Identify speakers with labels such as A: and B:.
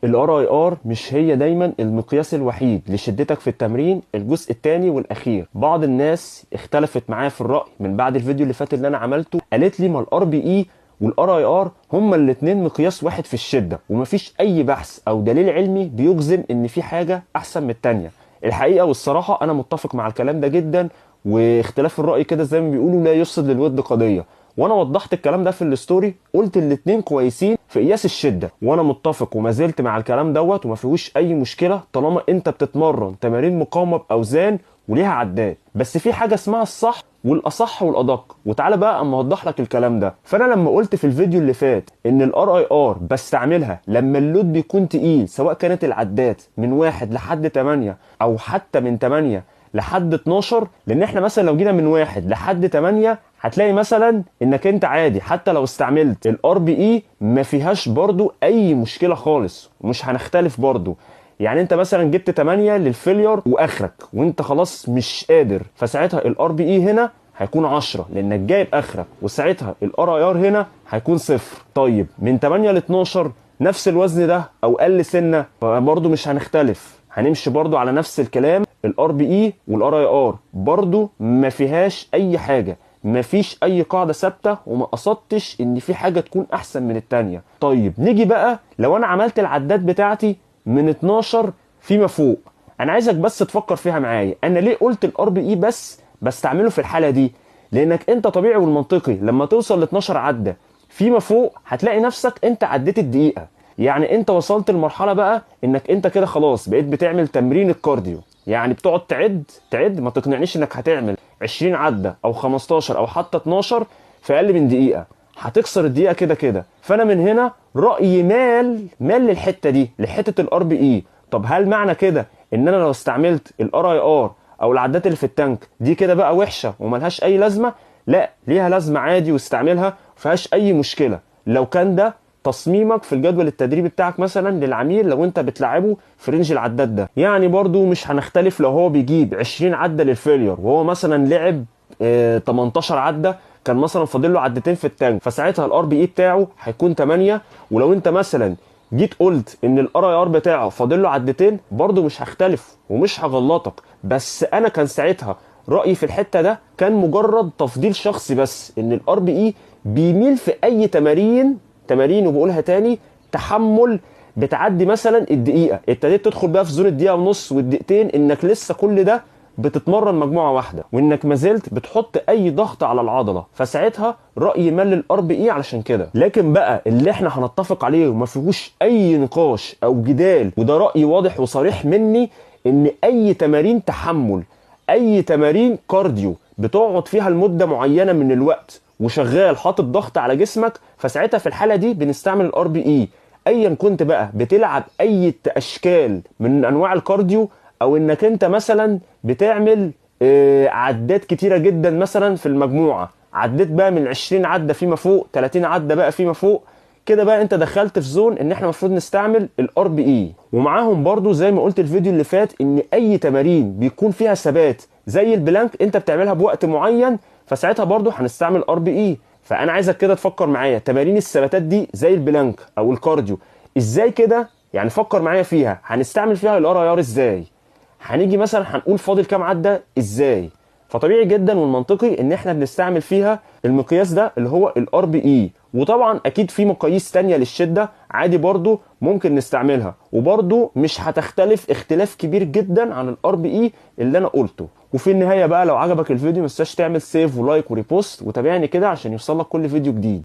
A: الار اي ار مش هي دايما المقياس الوحيد لشدتك في التمرين. الجزء الثاني والاخير، بعض الناس اختلفت معايا في الراي من بعد الفيديو اللي فات اللي انا عملته، قالت لي ما الار بي اي والار اي ار هما الاثنين مقياس واحد في الشده، ومفيش اي بحث او دليل علمي بيجزم ان في حاجه احسن من الثانيه. الحقيقه والصراحه انا متفق مع الكلام ده جدا، واختلاف الراي كده زي ما بيقولوا لا يفسد للود قضيه. وانا وضحت الكلام ده في الستوري، قلت الاتنين كويسين في قياس الشده، وانا متفق وما زلت مع الكلام دوت، وما فيهوش اي مشكله طالما انت بتتمرن تمارين مقاومه باوزان وليها عداد. بس في حاجه اسمها الصح والاصح والادق، وتعالى بقى اما اوضح لك الكلام ده. فانا لما قلت في الفيديو اللي فات ان الار اي ار بستعملها لما اللود بيكون تقيل، سواء كانت العدات من 1 لحد 8 او حتى من 8 لحد 12، لان احنا مثلا لو جينا من 1 لحد 8 هتلاقي مثلا انك انت عادي حتى لو استعملت الار بي اي ما فيهاش برضو اي مشكله خالص، ومش هنختلف برضو. يعني انت مثلا جبت 8 للفيلير واخرك وانت خلاص مش قادر، فساعتها الار بي اي هنا هيكون 10 لانك جايب اخرك، وساعتها الار اي ار هنا هيكون 0. طيب من 8 ل 12 نفس الوزن ده او اقل سنه، فبرضو مش هنختلف، هنمشي برضو على نفس الكلام. الار بي اي والار اي ار برضو ما فيهاش اي حاجه، مفيش اي قاعده ثابته، وما قصدتش ان في حاجه تكون احسن من التانية. طيب نيجي بقى لو انا عملت العداد بتاعتي من 12 فيما فوق، انا عايزك بس تفكر فيها معايا. انا ليه قلت الار بي اي بس بستعمله في الحاله دي؟ لانك انت طبيعي والمنطقي لما توصل ل 12 عده فيما فوق هتلاقي نفسك انت عديت الدقيقه. يعني انت وصلت لمرحله بقى انك انت كده خلاص بقيت بتعمل تمرين الكارديو، يعني بتقعد تعد. ما تقنعنيش انك هتعمل 20 عده او 15 او حتى 12 في اقل من دقيقه، هتكسر الدقيقه كده كده. فانا من هنا رايي مال للحته دي، لحته الار بي اي. طب هل معنى كده ان انا لو استعملت الار اي ار او العدات اللي في التانك دي كده بقى وحشه وملهاش اي لازمه؟ لا، ليها لازمه عادي واستعملها، مفيهاش اي مشكله لو كان ده تصميمك في الجدول التدريبي بتاعك مثلا للعميل، لو انت بتلعبه في رينج العداد ده. يعني برضو مش هنختلف لو هو بيجيب 20 عده للفيلير وهو مثلا لعب 18 عده، كان مثلا فاضل له عدتين في التانك، فساعتها الار بي اي بتاعه هيكون 8. ولو انت مثلا جيت قلت ان الار اي ار بتاعه فاضل له عدتين، برضو مش هختلف ومش هغلطك. بس انا كان ساعتها رايي في الحته ده كان مجرد تفضيل شخصي، بس ان الار بي اي بيميل في اي تمارين وبقولها تاني، تحمل بتعدي مثلا الدقيقه، ابتديت تدخل بقى في زون الدقيقه ونص والدقيقتين، انك لسه كل ده بتتمرن مجموعه واحده، وانك ما زلت بتحط اي ضغط على العضله، فساعتها رايي مال للار بي اي علشان كده. لكن بقى اللي احنا هنتفق عليه وما فيهوش اي نقاش او جدال، وده رايي واضح وصريح مني، ان اي تمارين تحمل، اي تمارين كارديو بتقعد فيها لمده معينه من الوقت وشغال حاطط ضغط على جسمك، فساعتها في الحاله دي بنستعمل الار بي اي. ايا كنت بقى بتلعب اي اشكال من انواع الكارديو، او انك انت مثلا بتعمل عدات كتيره جدا مثلا في المجموعه، عديت بقى من 20 عده فيما فوق، 30 عده بقى فيما فوق، كده بقى انت دخلت في زون ان احنا المفروض نستعمل الار بي اي. ومعاهم برضو زي ما قلت الفيديو اللي فات، ان اي تمارين بيكون فيها ثبات زي البلانك انت بتعملها بوقت معين، فساعتها برضو هنستعمل ار بي اي. فانا عايزك كده تفكر معايا، تمارين الثباتات دي زي البلانك او الكارديو ازاي كده؟ يعني فكر معايا فيها، هنستعمل فيها الار اي ار ازاي؟ هنيجي مثلا هنقول فاضل كام عده ازاي؟ فطبيعي جدا والمنطقي ان احنا بنستعمل فيها المقياس ده اللي هو الار بي اي. وطبعا اكيد في مقاييس تانية للشده عادي برضو ممكن نستعملها، وبرضو مش هتختلف اختلاف كبير جدا عن الار بي اي اللي انا قلته. وفي النهايه بقى، لو عجبك الفيديو متنساش تعمل سيف ولايك وريبوست، وتابعني كده عشان يوصلك كل فيديو جديد.